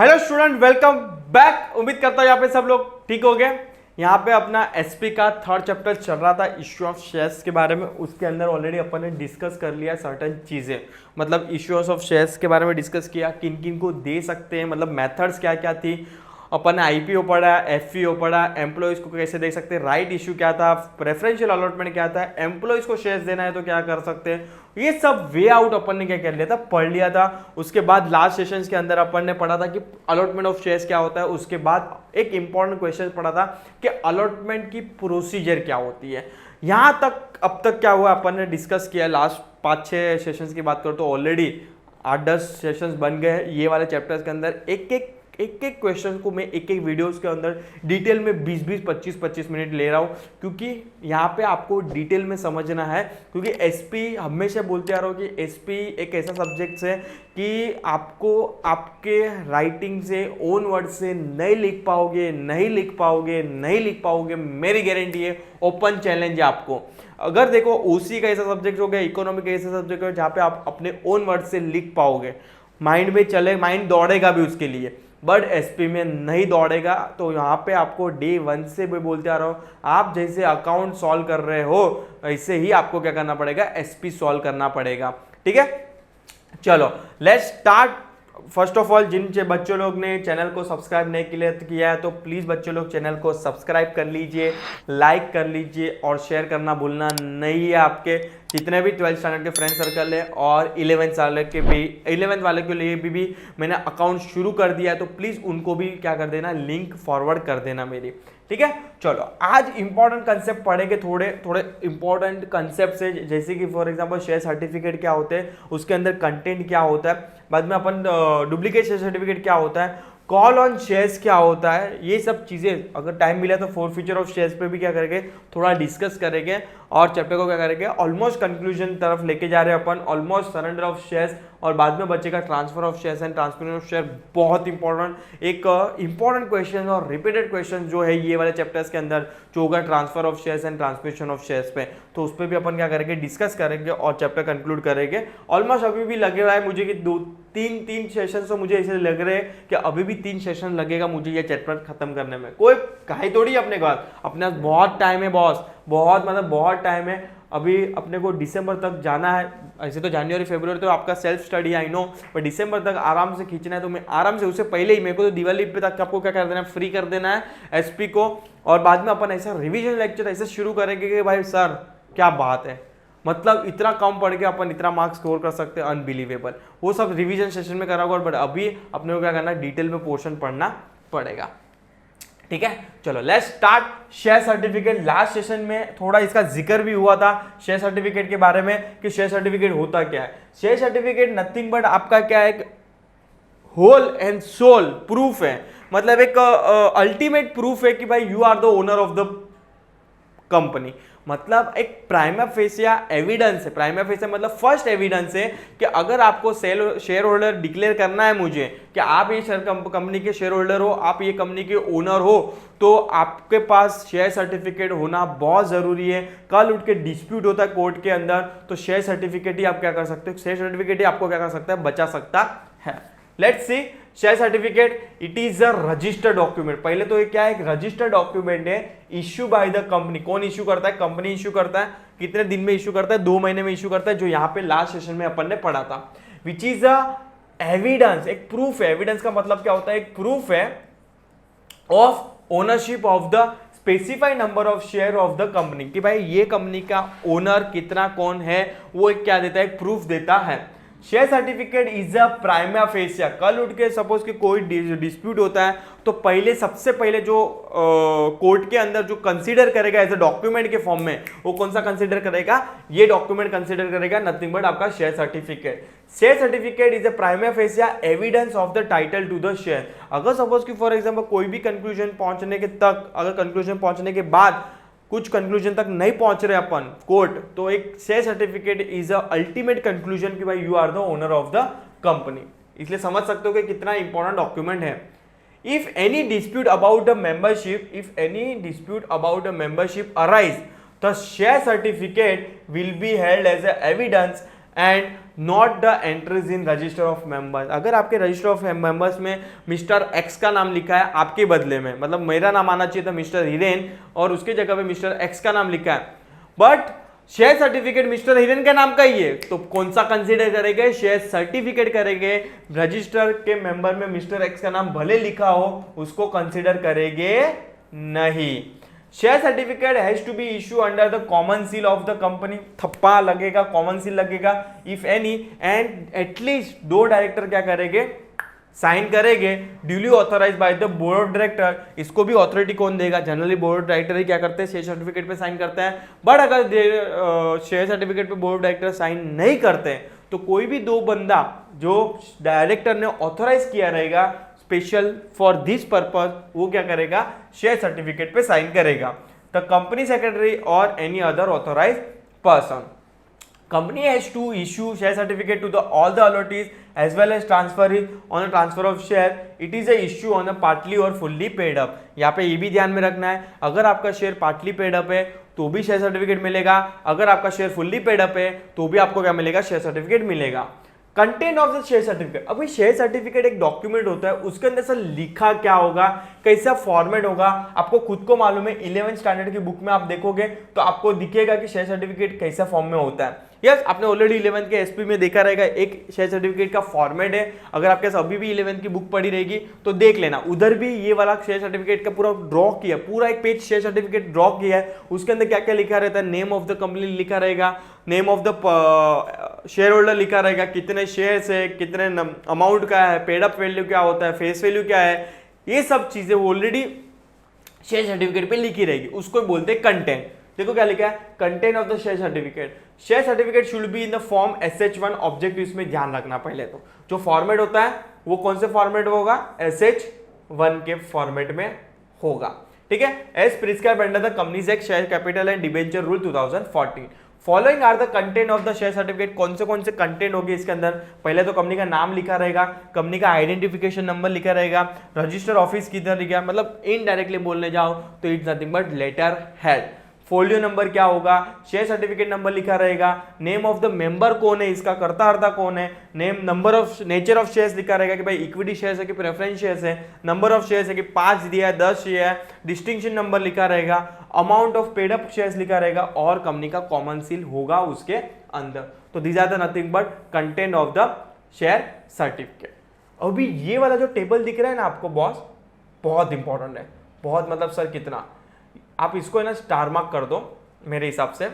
Hello student, welcome back. उम्मीद करता हूँ यहाँ पे सब लोग ठीक हो गए। यहाँ पे अपना एसपी का थर्ड चैप्टर चल रहा था, इश्यू ऑफ शेयर्स के बारे में। उसके अंदर ऑलरेडी अपन ने डिस्कस कर लिया सर्टेन चीज़ें, मतलब इश्यूज ऑफ शेयर्स के बारे में डिस्कस किया, किन किन को दे सकते हैं, मतलब मेथड्स क्या क्या थी। अपन ने आईपीओ पढ़ा, एफपीओ पढ़ा, एम्प्लॉयज़ को कैसे दे सकते हैं, राइट इशू क्या था, प्रेफरेंशियल अलॉटमेंट क्या था, एम्प्लॉयज़ को शेयर्स देना है तो क्या कर सकते हैं। ये सब वे आउट अपन ने क्या कर लिया था, पढ़ लिया था। उसके बाद लास्ट सेशंस के अंदर अपन ने पढ़ा था कि अलॉटमेंट ऑफ शेयर्स क्या होता है। उसके बाद एक इंपॉर्टेंट क्वेश्चन पढ़ा था कि अलॉटमेंट की प्रोसीजर क्या होती है। यहाँ तक अब तक क्या हुआ अपन ने डिस्कस किया। लास्ट 5-6 सेशंस की बात करो तो ऑलरेडी 8-10 सेशंस बन गए हैं ये वाले चैप्टर्स के अंदर। एक एक क्वेश्चन को मैं एक एक वीडियोस के अंदर डिटेल में 20-20, 25-25 मिनट ले रहा हूँ, क्योंकि यहाँ पे आपको डिटेल में समझना है। क्योंकि एसपी हमेशा बोलते आ रहा हूँ कि एसपी एक ऐसा सब्जेक्ट है कि आपको आपके राइटिंग से, ओन वर्ड से नहीं लिख पाओगे। मेरी गारंटी है, ओपन चैलेंज है आपको। अगर देखो ओसी का ऐसा सब्जेक्ट हो गया, इकोनॉमिक का ऐसा सब्जेक्ट हो जहाँ पे आप अपने ओन वर्ड से लिख पाओगे, माइंड में चले, माइंड दौड़ेगा भी उसके लिए, बट एसपी में नहीं दौड़ेगा। तो यहाँ पे आपको डे 1 से भी बोलते आ रहा हूँ, आप जैसे अकाउंट सॉल्व कर रहे हो ऐसे ही आपको क्या करना पड़ेगा, एसपी सॉल्व करना पड़ेगा। ठीक है, चलो let's start. First of all, जिन बच्चों लोग ने चैनल को सब्सक्राइब नहीं किया है तो प्लीज़ बच्चों लोग चैनल को सब्सक्राइब कर लीजिए, लाइक कर लीजिए और शेयर करना भूलना नहीं है। आपके जितने भी 12th स्टैंडर्ड के फ्रेंड सर्कल है और 11th वाले के लिए भी मैंने अकाउंट शुरू कर दिया है, तो प्लीज़ उनको भी क्या कर देना, लिंक फॉरवर्ड कर देना मेरी। ठीक है, चलो आज इंपॉर्टेंट कंसेप्ट पढ़ेंगे, थोड़े इंपॉर्टेंट कंसेप्ट है, जैसे कि फॉर एग्जांपल शेयर सर्टिफिकेट क्या होते हैं, उसके अंदर कंटेंट क्या होता है, बाद में अपन डुप्लीकेट शेयर सर्टिफिकेट क्या होता है, कॉल ऑन शेयर्स क्या होता है। ये सब चीज़ें अगर टाइम मिला तो फोरफीचर ऑफ शेयर्स पे भी क्या करेंगे, थोड़ा डिस्कस करेंगे और चैप्टर को क्या करेंगे, ऑलमोस्ट कंक्लूजन तरफ लेके जा रहे हैं अपन। ऑलमोस्ट सरेंडर ऑफ शेयर्स और बाद में बचेगा transfer of shares and transfer of share. बहुत इंपॉर्टेंट एक इंपॉर्टेंट क्वेश्चन और रिपीटेड क्वेश्चन जो है ये वाले चैप्टर्स के अंदर जो होगा transfer of shares and transmission of shares पे, तो उस पर भी अपन क्या करेंगे, डिस्कस करेंगे और चैप्टर कंक्लूड करेंगे। ऑलमोस्ट अभी भी लग रहा है मुझे कि 2-3 सेशन तो मुझे ऐसे लग रहे हैं कि अभी भी 3 सेशन लगेगा मुझे ये चैप्टर खत्म करने में। कोई कहे थोड़ी अपने पास, अपने बहुत टाइम है बॉस, बहुत टाइम है। अभी अपने को दिसंबर तक जाना है। ऐसे तो जनवरी फरवरी तो आपका सेल्फ स्टडी आई नो, पर दिसंबर तक आराम से खींचना है। तो मैं आराम से, उससे पहले ही मेरे को तो दिवाली पे तक आपको क्या कर देना है, फ्री कर देना है एसपी को। और बाद में अपन ऐसा रिवीजन लेक्चर ऐसे शुरू करेंगे कि भाई सर क्या बात है, मतलब इतना कम पढ़ के अपन इतना मार्क्स स्कोर कर सकते हैं, अनबिलीवेबल। वो सब रिवीजन सेशन में करा होगा, बट अभी अपने को क्या करना है, डिटेल में पोर्शन पढ़ना पड़ेगा। ठीक है, चलो let's start. Share certificate, last session में थोड़ा इसका जिक्र भी हुआ था शेयर सर्टिफिकेट के बारे में कि शेयर सर्टिफिकेट होता क्या है। शेयर सर्टिफिकेट नथिंग बट आपका क्या है, होल एंड सोल प्रूफ है, मतलब एक अल्टीमेट प्रूफ है कि भाई you are the owner of the company. मतलब एक प्राइमा फेसिया एविडेंस है। प्राइमा फेसिया मतलब फर्स्ट एविडेंस है कि अगर आपको शेयर होल्डर डिक्लेयर करना है मुझे कि आप ये कंपनी के शेयर होल्डर हो, आप ये कंपनी के ओनर हो, तो आपके पास शेयर सर्टिफिकेट होना बहुत जरूरी है। कल उठ के डिस्प्यूट होता है कोर्ट के अंदर, तो शेयर सर्टिफिकेट ही आप क्या कर सकते हो, शेयर सर्टिफिकेट ही आपको क्या कर सकता है, बचा सकता है। Let's C share certificate, it is a registered document. पहले तो ये क्या है, एक रजिस्टर्ड डॉक्यूमेंट है, इश्यू बाय द कंपनी। कौन इश्यू करता है, कंपनी इश्यू करता है। कितने दिन में इश्यू करता है, 2 महीने में इश्यू करता है, जो यहाँ पे लास्ट सेशन में अपन ने पढ़ा था। विच इज अ एविडेंस, एक प्रूफ है। एविडेंस का मतलब क्या होता है, एक प्रूफ है of ownership of the specified number of share of the company, कि भाई ये कंपनी का ओनर कितना कौन है, वो एक क्या देता है, एक प्रूफ देता है। Share certificate is a prima fascia. कल उठ के सपोज कि कोई डिस्प्यूट होता है तो सबसे पहले जो कोर्ट के अंदर जो कंसीडर करेगा एज अ डॉक्यूमेंट के फॉर्म में, वो कौन सा कंसीडर करेगा, ये डॉक्यूमेंट कंसीडर करेगा, नथिंग बट आपका share certificate. Share certificate is a prima facie evidence of the title to the share. अगर सपोज कि फॉर एग्जांपल कोई भी कंक्लूजन पहुंचने के तक, अगर कंक्लूजन पहुंचने के बाद कुछ कंक्लूजन तक नहीं पहुंच रहे अपन कोर्ट, तो एक share certificate is a ultimate conclusion कि भाई you are the owner of the company. इसलिए समझ सकते हो कि कितना इंपॉर्टेंट डॉक्यूमेंट है। If any dispute about the membership arise, the share certificate will be held as a evidence and not the entries in register of members. अगर आपके register of members में मिस्टर एक्स का नाम लिखा है आपके बदले में, मतलब मेरा नाम आना चाहिए था मिस्टर हिरेन और उसके जगह पे मिस्टर एक्स का नाम लिखा है, but share certificate mister Hiren के नाम का ही है, तो कौन सा कंसीडर करेंगे? शेयर सर्टिफिकेट करेंगे। रजिस्टर के मेंबर में मिस्टर एक्स का नाम भले लिखा हो, उसको कंसीडर करेंगे नहीं। Share certificate has to be issue under the common seal of the company, थप्पा लगेगा, कॉमन सील लगेगा if any, and at least 2 director क्या करेंगे? साइन करेंगे, duly authorize by the board of director. इसको भी ऑथोरिटी कौन देगा? जनरली बोर्ड ऑफ डायरेक्टर ही क्या करते हैं? शेयर सर्टिफिकेट पे साइन करते हैं। बट अगर शेयर सर्टिफिकेट पे बोर्ड ऑफ डायरेक्टर साइन नहीं करते तो कोई भी 2 बंदा जो डायरेक्टर ने ऑथराइज किया रहेगा स्पेशल फॉर दिस पर्पज, वो क्या करेगा? शेयर सर्टिफिकेट पे साइन करेगा। द कंपनी सेक्रेटरी और any other authorise person. Company has to issue share certificate to all the allottees as well as transfer it on a transfer of share. It is a issue on a partly or fully paid up. यहाँ पे ये भी ध्यान में रखना है, अगर आपका शेयर पार्टली पेड अप है तो भी शेयर सर्टिफिकेट मिलेगा, अगर आपका शेयर फुल्ली पेड अप है तो भी आपको क्या मिलेगा? शेयर सर्टिफिकेट मिलेगा। Content of the share certificate. अभी शेयर सर्टिफिकेट एक डॉक्यूमेंट होता है, उसके अंदर से लिखा क्या होगा, कैसा फॉर्मेट होगा, आपको खुद को मालूम है। 11th स्टैंडर्ड की बुक में आप देखोगे तो आपको दिखेगा कि शेयर सर्टिफिकेट कैसा फॉर्म में होता है। यस, आपने ऑलरेडी 11th के एसपी में देखा रहेगा, एक शेयर सर्टिफिकेट का फॉर्मेट है। अगर आपके पास अभी भी 11th की बुक पड़ी रहेगी तो देख लेना, उधर भी ये वाला शेयर सर्टिफिकेट का पूरा ड्रॉ किया, पूरा एक पेज शेयर सर्टिफिकेट ड्रॉ किया है। उसके अंदर क्या क्या लिखा रहता है? नेम ऑफ द कंपनी लिखा रहेगा, name of the share holder लिखा रहेगा, कितने शेयर्स है, कितने अमाउंट का है, पेड अप वैल्यू क्या होता है, फेस वैल्यू क्या है, ये सब चीजें ऑलरेडी शेयर सर्टिफिकेट पे लिखी रहेगी, उसको बोलते हैं कंटेंट। देखो क्या लिखा है? Content of the share certificate. Share certificate should be in the form SH1 objective. इसमें ध्यान रखना, पहले तो जो फॉर्मेट होता है वो कौन से फॉर्मेट में होगा? SH1 के फॉर्मेट में होगा, ठीक है। As prescribed under the companies act, share capital and debenture rule 2014। Following are the content of the share certificate. कौन से कंटेंट होंगे इसके अंदर? पहले तो कंपनी का नाम लिखा रहेगा, कंपनी का आइडेंटिफिकेशन नंबर लिखा रहेगा, रजिस्टर ऑफिस किधर लिखा, मतलब इनडायरेक्टली बोलने जाओ तो it's nothing but later head. Folio number क्या होगा? शेयर सर्टिफिकेट नंबर लिखा रहेगा, नेम ऑफ द मेंबर कौन है, इसका कर्ता हर्ता कौन है, name number of nature of shares लिखा रहेगा कि भाई इक्विटी शेयर्स है कि प्रेफरेंस शेयर्स है, नंबर ऑफ शेयर्स है कि 5 दिया है 10 शेयर है, डिस्टिंक्शन नंबर लिखा रहेगा, amount of paid up shares लिखा रहेगा और कंपनी का कॉमन सील होगा उसके अंदर। तो these are the nothing but content of the share certificate. अभी ये वाला जो टेबल दिख रहा है ना आपको बॉस, बहुत इंपॉर्टेंट है, बहुत, मतलब सर कितना, आप इसको ना स्टार मार्क कर दो, मेरे हिसाब से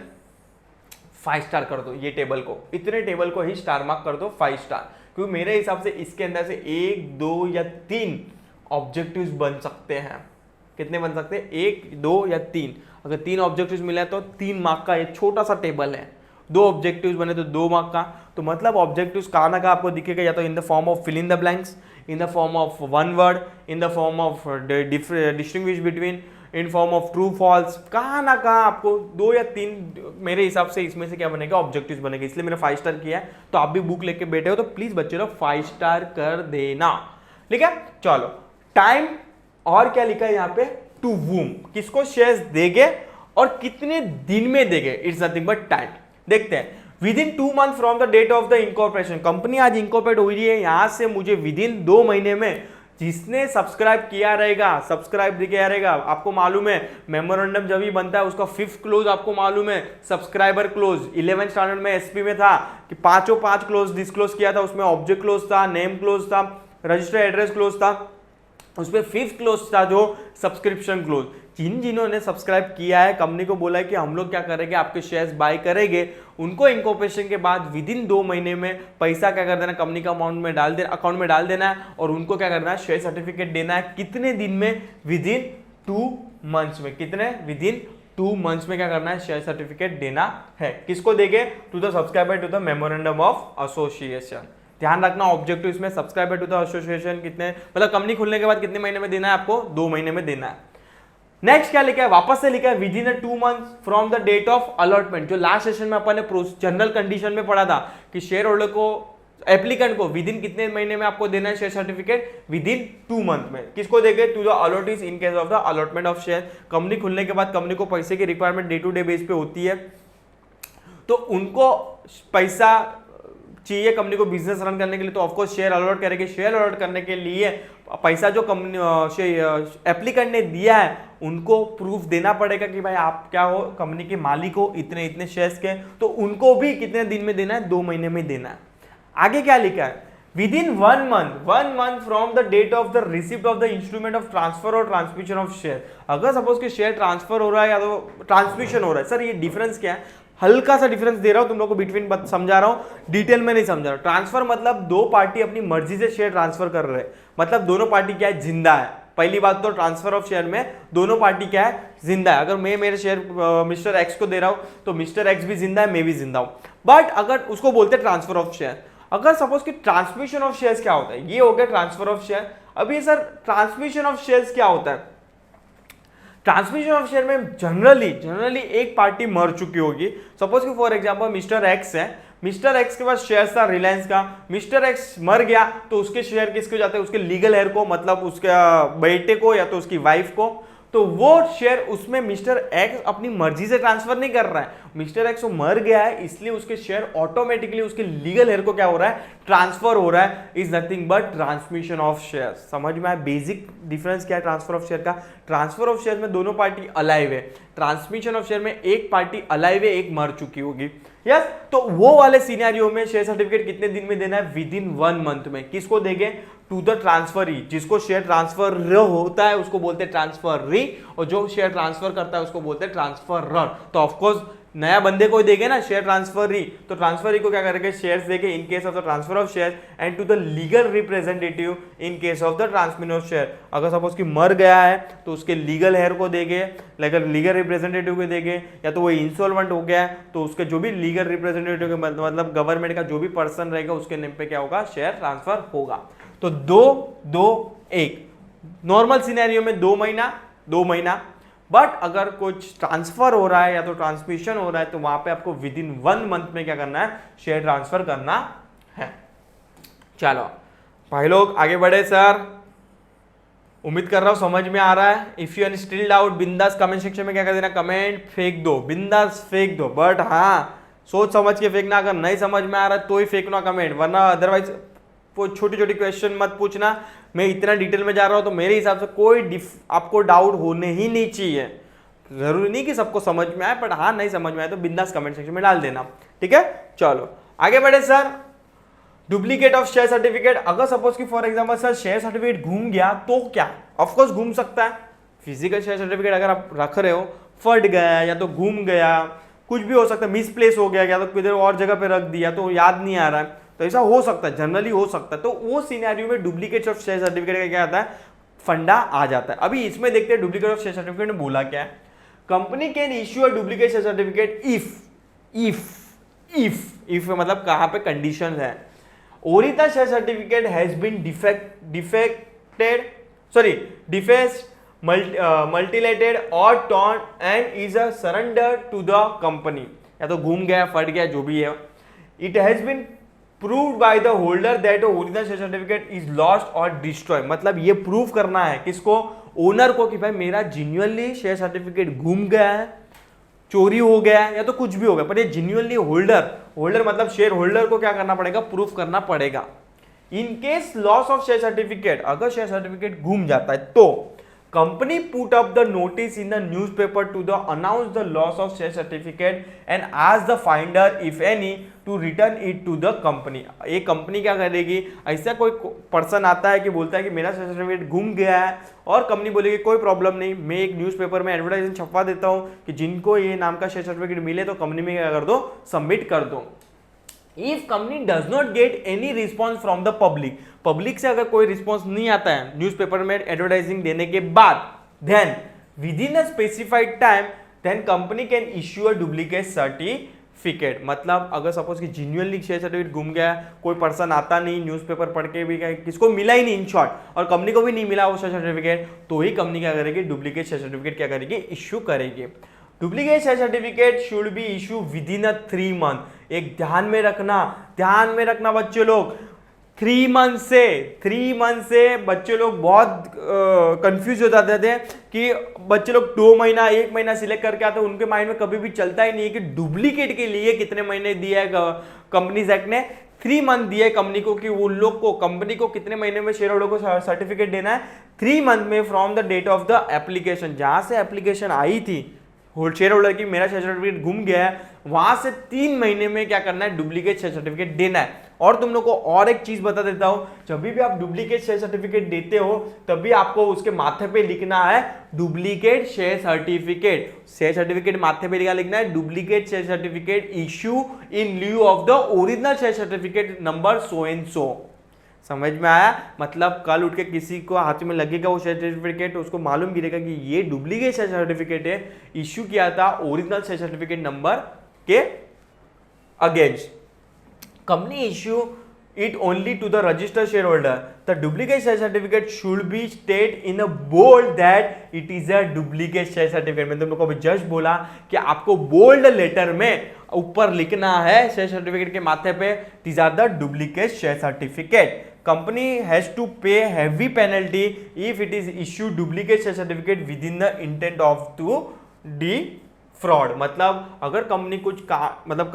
5 स्टार कर दो ये टेबल को, इतने टेबल को ही स्टार मार्क कर दो 5 स्टार, क्योंकि मेरे हिसाब से इसके अंदर से 1, 2 या 3 ऑब्जेक्टिव्स बन सकते हैं। कितने बन सकते हैं? 1, 2 या 3। अगर 3 ऑब्जेक्टिव्स मिले तो 3 मार्क का ये छोटा सा टेबल है। 2 ऑब्जेक्टिव्स बने तो 2 मार्क का। तो मतलब ऑब्जेक्टिव्स कहाँ ना कहाँ आपको दिखेगा, या तो in the form of fill in the blanks, in the form of one word, in the form of distinguish between, in form of true false, कहाँ ना कहाँ आपको 2 या 3 मेरे हिसाब से इसमें से क्या बनेगा? ऑब्जेक्टिव्स बनेगा। इसलिए मैंने 5 स्टार किया है। तो आप भी बुक लेके बैठे हो तो प्लीज बच्चे लोग 5 स्टार कर देना, ठीक है। चलो, टाइम और क्या लिखा है यहाँ पे? टू वूम, किसको शेयर्स देंगे और कितने दिन में देंगे, इट्स नथिंग बट टाइम। देखते हैं। Within 2 month from the date of the incorporation, company आज इंकॉर्पोरेट हुई है, यहां से मुझे विद इन 2 महीने में जिसने सब्सक्राइब किया रहेगा, सब्सक्राइब किया रहेगा, आपको मालूम है मेमोरेंडम जब भी बनता है उसका 5th क्लोज आपको मालूम है, सब्सक्राइबर क्लोज 11th स्टैंडर्ड में एसपी में था कि 5 क्लोज डिस्क्लोज किया था, उसमें ऑब्जेक्ट क्लोज था, नेम क्लोज था, रजिस्टर एड्रेस क्लोज था, उसमें 5th क्लोज था जो सब्सक्रिप्शन क्लोज। जिन्होंने सब्सक्राइब किया है, कंपनी को बोला है कि हम लोग क्या करेंगे, आपके शेयर्स बाय करेंगे, उनको इंकॉर्पोरेशन के बाद विद इन 2 महीने में पैसा क्या कर देना, कंपनी का अमाउंट में डाल देना, अकाउंट में डाल देना है, और उनको क्या करना है, शेयर सर्टिफिकेट देना है। कितने दिन में? विद इन 2 मंथ्स में। कितने? विद इन 2 मंथ्स में क्या करना है, शेयर सर्टिफिकेट देना है। किसको देंगे? To the subscriber to the memorandum of association. ध्यान रखना ऑब्जेक्टिव इसमें, सब्सक्राइबर टू द एसोसिएशन कितने, मतलब कंपनी खुलने के बाद कितने महीने में देना है आपको? 2 महीने में देना है। नेक्स्ट क्या लिखा है? वापस से लिखा है within 2 months from the date of allotment. जो लास्ट सेशन में अपन ने जनरल कंडीशन में पढ़ा था कि शेयर होल्डर को, एप्लीकेंट को विद इन कितने महीने में आपको देना है शेयर सर्टिफिकेट? विद इन 2 मंथ में। किसको देंगे? To the allottees in case of the allotment of share. Company खुलने के बाद कंपनी को पैसे की requirement day to day base पे होती है, तो उनको पैसा चाहिए कंपनी को बिजनेस रन करने के लिए, तो ऑफकोर्स शेयर अलॉट करेंगे। शेयर अलॉट करने के लिए पैसा जो कंपनी एप्लीकेंट ने दिया है उनको प्रूफ देना पड़ेगा कि भाई आप क्या हो, कंपनी के मालिक हो, इतने इतने शेयर्स के, तो उनको भी कितने दिन में देना है, 2 महीने में देना है। आगे क्या लिखा है, within 1 month from the date of the receipt of the instrument of transfer और ट्रांसमिशन ऑफ शेयर। अगर सपोज कि शेयर ट्रांसफर हो रहा है या तो ट्रांसमिशन हो रहा है, सर ये डिफरेंस क्या है, हल्का सा डिफरेंस दे रहा हूं तुम लोग को, बिटवीन समझा रहा हूं, डिटेल में नहीं समझा रहा। ट्रांसफर मतलब दो पार्टी अपनी मर्जी से शेयर ट्रांसफर कर रहे हैं, मतलब दोनों पार्टी क्या है, जिंदा है। पहली बात तो ट्रांसफर ऑफ शेयर में दोनों पार्टी क्या है, जिंदा है। अगर मैं मेरे शेयर मिस्टर एक्स को दे रहा हूं तो मिस्टर एक्स भी जिंदा है, मैं भी जिंदा हूं। बट अगर उसको बोलते हैं ट्रांसफर ऑफ शेयर। अगर सपोज कि ट्रांसमिशन ऑफ शेयर्स क्या होता है, ये हो गया ट्रांसफर ऑफ शेयर। अभी सर ट्रांसमिशन ऑफ शेयर्स क्या होता है, ट्रांसमिशन ऑफ शेयर में जनरली एक पार्टी मर चुकी होगी। सपोज कि फॉर एग्जांपल मिस्टर एक्स है, मिस्टर एक्स के पास शेयर था रिलायंस का, मिस्टर एक्स मर गया तो उसके शेयर किसको जाते हैं, उसके लीगल हेयर को, मतलब उसके बेटे को या तो उसकी वाइफ को। तो वो शेयर उसमें मिस्टर एक्स अपनी मर्जी से ट्रांसफर नहीं कर रहा है, मिस्टर एक्स वो मर गया है इसलिए उसके शेयर ऑटोमेटिकली उसके लीगल हेयर को क्या हो रहा है, ट्रांसफर हो रहा है। Is nothing but transmission of share. समझ में आया बेसिक डिफरेंस क्या है ट्रांसफर ऑफ शेयर का। ट्रांसफर ऑफ शेयर में दोनों पार्टी अलाइव है, ट्रांसमिशन ऑफ शेयर में एक पार्टी अलाइव है, एक मर चुकी होगी। यस, तो वो वाले सिनेरियो में शेयर सर्टिफिकेट कितने दिन में देना है, विद इन 1 month में। किसको देंगे, टू द ट्रांसफरी। जिसको शेयर ट्रांसफर होता है उसको बोलते हैं ट्रांसफरी, और जो शेयर ट्रांसफर करता है उसको बोलते हैं ट्रांसफरर। तो ऑफकोर्स नया बंदे को देंगे ना शेयर ट्रांसफरी, तो ट्रांसफरी को क्या करेंगे, शेयर्स देंगे in case of the transfer of share, and to the legal representative in case of the transmission of share. अगर सपोज कि मर गया है तो उसके लीगल हेयर को देंगे, लीगल रिप्रेजेंटेटिव को देंगे, या तो वो इंसॉल्वेंट हो गया है तो उसके जो भी लीगल रिप्रेजेंटेटिव के मतलब गवर्नमेंट का जो भी पर्सन रहेगा उसके नेम पे क्या होगा, शेयर ट्रांसफर होगा। तो 2-2-1 नॉर्मल सिनेरियो में 2 महीना। बट अगर कुछ ट्रांसफर हो रहा है या तो ट्रांसमिशन हो रहा है तो वहां पे आपको विद इन 1 month में क्या करना है, शेयर ट्रांसफर करना है। चलो भाई लोग आगे बढ़े सर, उम्मीद कर रहा हूं समझ में आ रहा है। If you are still doubt बिंदास कमेंट सेक्शन में क्या कर देना, कमेंट फेंक दो, बिंदास फेंक दो, बट हाँ सोच समझ के फेंकना। अगर नहीं समझ में आ रहा है तो ही फेंकना कमेंट, वरना अदरवाइज छोटी छोटी क्वेश्चन मत पूछना। मैं इतना डिटेल में जा रहा हूं तो मेरे हिसाब से कोई आपको डाउट होने ही नहीं चाहिए। जरूरी नहीं कि सबको समझ में आए, बट हाँ नहीं समझ में आए तो बिंदास कमेंट सेक्शन में डाल देना, ठीक है। चलो आगे बढ़े sir. Duplicate of share certificate. अगर सपोज कि for example sir share certificate घूम गया तो क्या, ऑफकोर्स घूम सकता है। फिजिकल शेयर सर्टिफिकेट अगर आप रख रहे हो, फट गया या तो घूम गया, कुछ भी हो सकता है, मिसप्लेस हो गया या तो किधर और जगह पे रख दिया तो याद नहीं आ रहा है, तो ऐसा हो सकता है, जनरली हो सकता है। तो वो सिनेरियो में डुप्लीकेट ऑफ शेयर सर्टिफिकेट का क्या आता है, फंडा आ जाता है। अभी इसमें देखते हैं डुप्लीकेट ऑफ शेयर सर्टिफिकेट में बोला क्या है। Company can issue a duplicate share certificate if मतलब कहां पे कंडीशन है। Original share certificate has been defected mutilated और torn and is a surrender to the company. या तो घूम गया, फट गया, जो भी है। It has been proved by the holder that original share certificate is lost और डिस्ट्रॉय। मतलब ये प्रूव करना है किसको, ओनर को, कि भाई मेरा जेन्युइनली शेयर सर्टिफिकेट घूम गया है, चोरी हो गया है या तो कुछ भी हो गया, पर ये जेन्युइनली होल्डर मतलब शेयर होल्डर को क्या करना पड़ेगा, प्रूफ करना पड़ेगा। In case laws of share certificate, अगर शेयर सर्टिफिकेट घूम जाता है तो company put up the notice in the newspaper to the announce the loss of share certificate and ask the finder if any to return it to the company। ये company क्या करेगी, ऐसा कोई person आता है कि बोलता है कि मेरा शेयर सर्टिफिकेट घूम गया है, और कंपनी बोलेगी कोई प्रॉब्लम नहीं, मैं एक न्यूज़पेपर में एडवर्टाइजमेंट छपवा देता हूँ कि जिनको ये नाम का शेयर सर्टिफिकेट मिले तो कंपनी में क्या कर दो, सबमिट कर दो। If company does not get any response from the public से अगर कोई रिस्पॉन्स नहीं आता है न्यूज़पेपर में एडवर्टाइजिंग देने के बाद, then within a specified time then company can issue a duplicate certificate. मतलब अगर सपोज कि जेन्युइनली शेयर सर्टिफिकेट घूम गया, कोई पर्सन आता नहीं, न्यूज़पेपर पढ़ के भी किसको मिला ही नहीं इन शॉर्ट, और कंपनी को भी नहीं मिला वो शेयर सर्टिफिकेट, तो ही कंपनी क्या करेगी, डुप्लीकेट शेयर सर्टिफिकेट क्या करेगी, इश्यू करेगी। Duplicate share certificate should be issue with in 3 month। एक ध्यान में रखना बच्चे लोग, 3 month से बच्चे लोग बहुत कंफ्यूज हो जाते थे कि बच्चे लोग 2 महीना 1 महीना सिलेक्ट करके आते हैं, उनके माइंड में कभी भी चलता ही नहीं है कि डुप्लीकेट के लिए कितने महीने दिया है कंपनीज एक्ट ने, 3 मंथ दिए कंपनी को कि वो लोग को कंपनी को कितने महीने में शेयर होल्डर को सर्टिफिकेट देना है, 3 मंथ में from the date of the application. जहां से एप्लीकेशन आई थी शेयर होल्डर की मेरा शेयर सर्टिफिकेट गुम गया है, वहां से 3 महीने में क्या करना है, डुप्लीकेट शेयर सर्टिफिकेट देना है। और तुम लोग को और एक चीज बता देता हूं, जब भी आप डुप्लीकेट शेयर सर्टिफिकेट देते हो तभी आपको उसके माथे पे लिखना है duplicate share certificate. Share certificate माथे पे लिखना है duplicate share certificate issue in lieu of the original share certificate number so and so. समझ में आया? मतलब कल उठ के किसी को हाथ में लगेगा वो शेयर सर्टिफिकेट, उसको मालूम गिरेगा कि ये डुप्लीकेट शेयर सर्टिफिकेट है, इश्यू किया था ओरिजिनल शेयर सर्टिफिकेट नंबर के against. Company issue it only to the registered shareholder. The duplicate share certificate should be state in a bold that it is a duplicate share certificate. मैंने तुम लोग को अभी just बोला कि आपको bold letter में ऊपर लिखना है शेयर सर्टिफिकेट के माथे पे these are the duplicate share certificate. Company has to pay heavy penalty if it is issued duplicate share certificate within the intent of to defraud. मतलब अगर कंपनी कुछ मतलब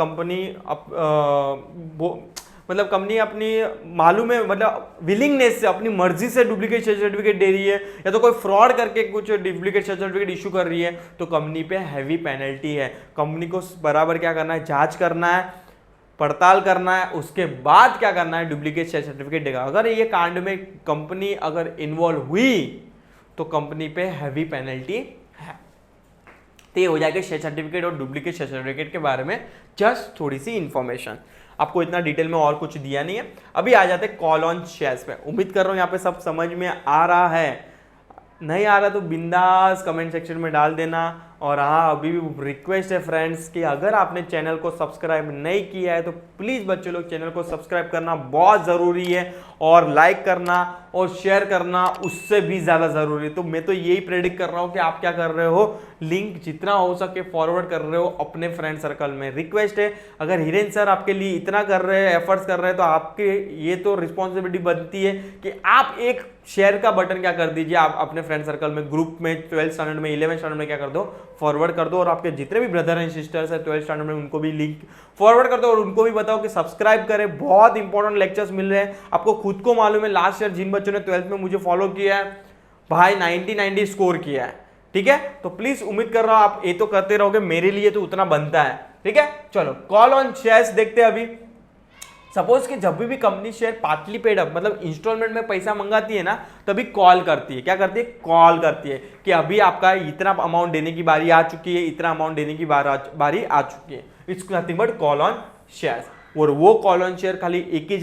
कंपनी अपनी मालूम है मतलब विलिंगनेस से अपनी मर्जी से डुप्लीकेट शेयर सर्टिफिकेट दे रही है या तो कोई फ्रॉड करके कुछ डुप्लीकेट शेयर सर्टिफिकेट इशू कर रही है तो कंपनी पे हैवी पेनल्टी है। कंपनी को बराबर क्या करना है, जांच करना है, पड़ताल करना है, उसके बाद क्या करना है, डुप्लीकेट शेयर सर्टिफिकेट देगा। अगर ये कांड में कंपनी अगर इन्वॉल्व हुई तो कंपनी पे हैवी पेनल्टी है। तो ये हो जाएगा शेयर सर्टिफिकेट और डुप्लीकेट शेयर सर्टिफिकेट के बारे में जस्ट थोड़ी सी इंफॉर्मेशन। आपको इतना डिटेल में और कुछ दिया नहीं है। अभी आ जाते कॉल ऑन शेयर्स पे। उम्मीद कर रहा हूं यहाँ पे सब समझ में आ रहा है। नहीं आ रहा तो बिंदास कमेंट सेक्शन में डाल देना। और हाँ, अभी भी रिक्वेस्ट है फ्रेंड्स कि अगर आपने चैनल को सब्सक्राइब नहीं किया है तो प्लीज़ बच्चे लोग चैनल को सब्सक्राइब करना बहुत ज़रूरी है और लाइक करना और शेयर करना उससे भी ज़्यादा ज़रूरी है। तो मैं तो यही प्रेडिक्ट कर रहा हूँ कि आप क्या कर रहे हो, लिंक जितना हो सके फॉरवर्ड कर रहे हो अपने फ्रेंड सर्कल में। रिक्वेस्ट है, अगर हिरेन सर आपके लिए इतना कर रहे हैं, एफर्ट्स कर रहे हैं, तो आपके ये तो रिस्पॉन्सिबिलिटी बनती है कि आप एक शेयर का बटन क्या कर दीजिए, आप अपने फ्रेंड सर्कल में, ग्रुप में, 12th स्टैंडर्ड में, 11th स्टैंडर्ड में क्या कर दो, फॉरवर्ड कर दो। और आपके जितने भी ब्रदर एंड सिस्टर्स है 12th स्टैंडर्ड में उनको भी लिंक फॉरवर्ड कर दो और उनको भी बताओ कि सब्सक्राइब करें। बहुत इंपॉर्टेंट लेक्चर्स मिल रहे हैं। आपको खुद को मालूम है लास्ट ईयर जिन बच्चों ने 12th में मुझे फॉलो किया है भाई 90 स्कोर किया है। ठीक है, तो प्लीज उम्मीद कर रहा हूं आप ये तो करते रहोगे, मेरे लिए तो उतना बनता है। ठीक है, चलो कॉल ऑन शेयर्स देखते हैं। अभी सपोज कि जब भी company share partly paid up मतलब इंस्टॉलमेंट में पैसा मंगाती है ना, तभी कॉल करती है। क्या करती है? कॉल करती है कि अभी आपका इतना अमाउंट देने की बारी आ चुकी है, इतना अमाउंट देने की बारी आ चुकी है। It's nothing but call on shares. और वो कॉल ऑन शेयर खाली एक ही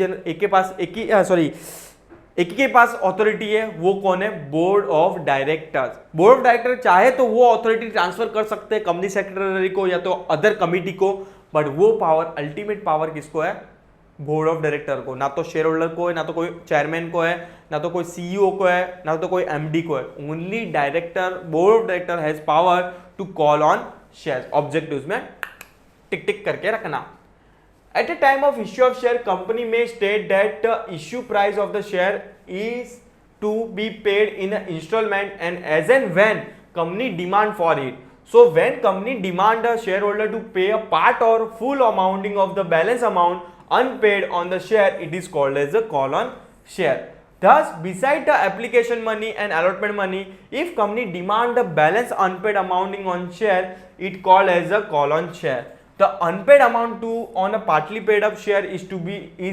के पास ऑथोरिटी है। वो कौन है? Board of directors. Board of director चाहे तो वो ऑथोरिटी ट्रांसफर कर सकते हैं कंपनी सेक्रेटरी को या तो अदर कमिटी को, बट वो पावर, अल्टीमेट पावर किसको है? बोर्ड ऑफ डायरेक्टर को। ना तो शेयर होल्डर को है, ना तो कोई चेयरमैन को है, ना तो कोई सीईओ को है, ना तो कोई एमडी को है। Only director, board of director has power to call on shares. Objectives में टिक टिक करके रखना। At a time of issue of share, company may state that the issue price of the share is to be paid in an installment and as and when company demand for it. So when company demand a shareholder to pay a part or full amounting of the balance amount unpaid on the share, it is called as a call on share. Thus, beside the application money and allotment money, if company demand the balance unpaid amounting on share, it called as a call on share. The unpaid amount to on a partly paid up share is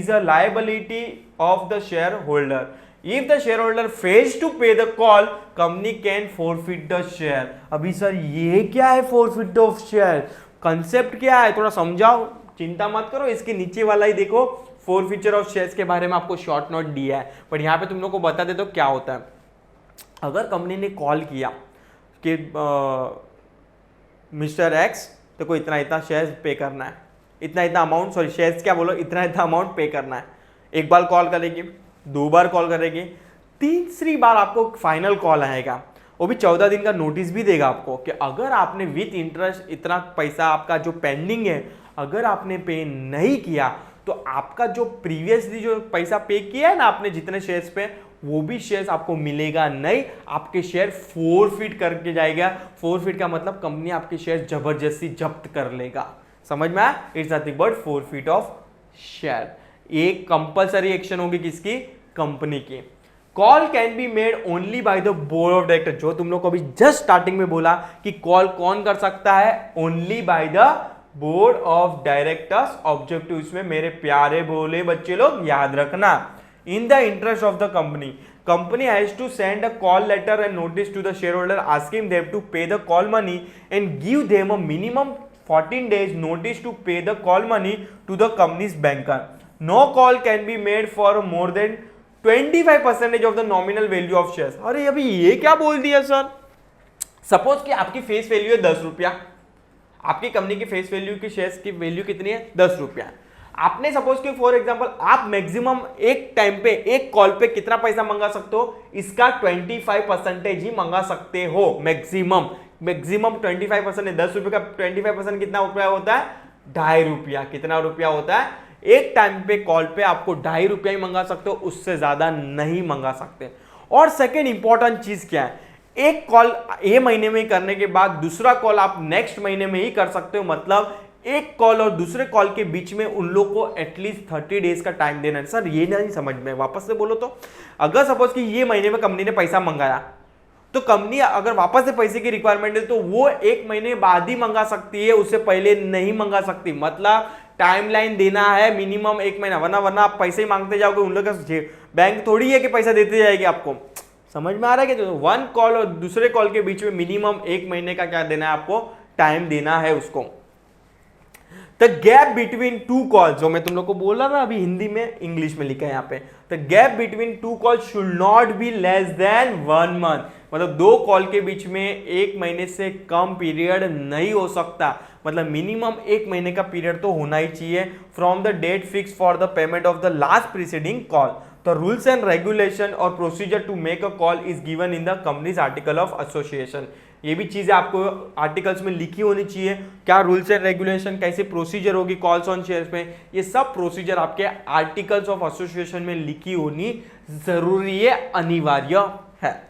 a liability of the shareholder. If the shareholder fails to pay the call, company can forfeit the share. अभी sir ये क्या है forfeit of share? Concept क्या है थोड़ा समझाओ। चिंता मत करो, इसके नीचे वाला ही देखो, forfeiture of shares के बारे में आपको शॉर्ट नोट दिया है, पर यहाँ पे तुम लोग को बता दे तो क्या होता है। अगर कंपनी ने कॉल किया कि मिस्टर एक्स तो कोई इतना इतना शेयर्स पे करना है, इतना अमाउंट, सॉरी शेयर्स क्या बोलो, इतना अमाउंट पे करना है। एक बार कॉल करेगी, 2 बार कॉल करेगी, तीसरी बार आपको फाइनल कॉल आएगा। वो भी 14 दिन का नोटिस भी देगा आपको कि अगर आपने विथ इंटरेस्ट इतना पैसा आपका जो पेंडिंग है अगर आपने पे नहीं किया तो आपका जो प्रीवियसली जो पैसा पे किया है ना आपने जितने शेयर्स पे, वो भी शेयर्स आपको मिलेगा नहीं, आपके शेयर फोरफिट करके जाएगा। फोरफिट का मतलब कंपनी आपके शेयर जबरदस्ती जब्त कर लेगा। समझ में आया? It's nothing but forfeit of share. एक कंपलसरी एक्शन होगी किसकी, कंपनी की। Call can be made only by the board of director, जो तुम लोग को अभी जस्ट स्टार्टिंग में बोला कि कॉल कौन कर सकता है, only by the board of directors. Objective इसमें मेरे प्यारे बोले बच्चे लोग याद रखना, in the interest of the company, company has to send a call letter and notice to the shareholder asking them to pay the call money and give them a minimum 14 days notice to pay the call money to the company's banker. No call can be made for more than 25% of the nominal value of shares. अरे अभी ये क्या बोल दिया sir? Suppose कि आपकी face value है 10 रुपया, आपकी कंपनी की फेस वैल्यू की शेयर्स की वैल्यू कितनी है, 10 रुपया। आपने सपोज कि फॉर एग्जांपल आप मैक्सिमम एक टाइम पे एक कॉल पे कितना पैसा मंगा सकते हो, इसका 25% ही मंगा सकते हो, मैक्सिमम 25%। 10 रुपए का 25% कितना रुपया होता है, 2.5 रुपया। कितना रुपया होता है, एक टाइम पे कॉल पे आपको 2.5 रुपया ही मंगा सकते हो, उससे ज्यादा नहीं मंगा सकते। और सेकेंड इंपॉर्टेंट चीज क्या है, एक कॉल ये महीने में करने के बाद दूसरा कॉल आप नेक्स्ट महीने में ही कर सकते हो। मतलब एक कॉल और दूसरे कॉल के बीच में उन लोग को एटलीस्ट 30 डेज का टाइम देना है। सर ये नहीं समझ में, वापस से बोलो तो, अगर सपोज कि ये महीने में कंपनी ने पैसा मंगाया, तो कंपनी अगर वापस से पैसे की रिक्वायरमेंट है तो वो एक महीने बाद ही मंगा सकती है, उससे पहले नहीं मंगा सकती। मतलब टाइमलाइन देना है मिनिमम एक महीना, वरना आप पैसे ही मांगते जाओगे, उन लोग का बैंक थोड़ी है कि पैसा देते जाएगी आपको। समझ में आ रहा है कि तो वन कॉल और दूसरे कॉल के बीच में मिनिमम एक महीने का क्या देना है आपको, टाइम देना है उसको। The gap between two calls, जो मैं तुम लोग को बोल रहा था अभी हिंदी में इंग्लिश में लिखा है यहाँ पे, the gap between two calls should not be less than 1 month. मतलब 2 कॉल के बीच में एक महीने से कम पीरियड नहीं हो सकता। मतलब मिनिमम एक महीने का पीरियड तो होना ही चाहिए from the date fix for the payment of the last preceding call. The rules and regulation और procedure to make a call is given in the company's article of association। ये भी चीजें आपको आर्टिकल्स में लिखी होनी चाहिए, क्या रूल्स एंड रेगुलेशन, कैसे प्रोसीजर होगी कॉल्स ऑन शेयर्स में, ये सब प्रोसीजर आपके आर्टिकल्स ऑफ एसोसिएशन में लिखी होनी जरूरी है, अनिवार्य है।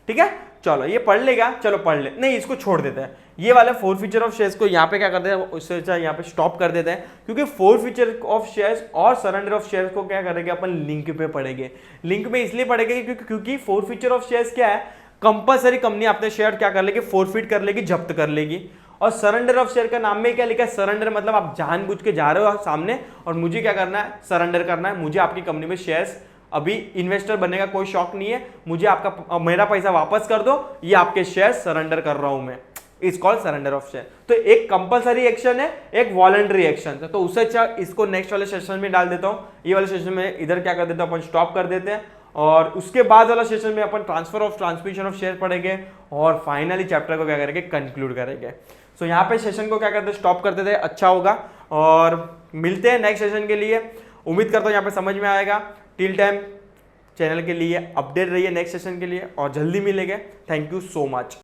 ठीक है, चलो ये पढ़ लेगा, चलो पढ़ ले, नहीं इसको छोड़ देते हैं। ये वाला फोरफीचर ऑफ शेयर्स को यहाँ पे क्या करते हैं, उससे अच्छा यहाँ पे स्टॉप कर देते हैं, क्योंकि फोरफीचर ऑफ शेयर्स और सरेंडर ऑफ शेयर्स को क्या करेंगे अपन लिंक पे पढ़ेंगे। लिंक में इसलिए पढ़ेंगे क्योंकि फोरफीचर ऑफ शेयर्स क्या है, कंपलसरी कंपनी अपने शेयर क्या कर लेगी, फोरफिट कर लेगी, जब्त कर लेगी। और सरेंडर ऑफ शेयर का नाम में क्या लिखा है, सरेंडर मतलब आप जानबूझ के जा रहे हो सामने और मुझे क्या करना है, सरेंडर करना है। मुझे आपकी कंपनी में शेयर्स, अभी इन्वेस्टर बनने का कोई शौक नहीं है, मुझे आपका मेरा पैसा वापस कर दो, ये आपके शेयर सरेंडर कर रहा हूं मैं, is called surrender of share. तो एक कंपलसरी एक्शन है, एक वॉलंटरी एक्शन है। तो उससे अच्छा इसको नेक्स्ट वाले सेशन में डाल देता हूं, ये वाले सेशन में इधर क्या कर देता हूं, अपन स्टॉप कर देते हैं और उसके बाद वाला सेशन में अपन transfer of transmission of share पढ़ेंगे और फाइनली चैप्टर को क्या करेंगे, कंक्लूड करेंगे। सो यहाँ पे सेशन को क्या करते हैं, स्टॉप कर देते हैं, अच्छा होगा। और मिलते हैं नेक्स्ट सेशन के लिए, उम्मीद करता हूँ यहाँ पे समझ में आएगा। टिल टाइम चैनल के लिए अपडेट रहिए नेक्स्ट सेशन के लिए और जल्दी मिलेंगे। Thank you so much.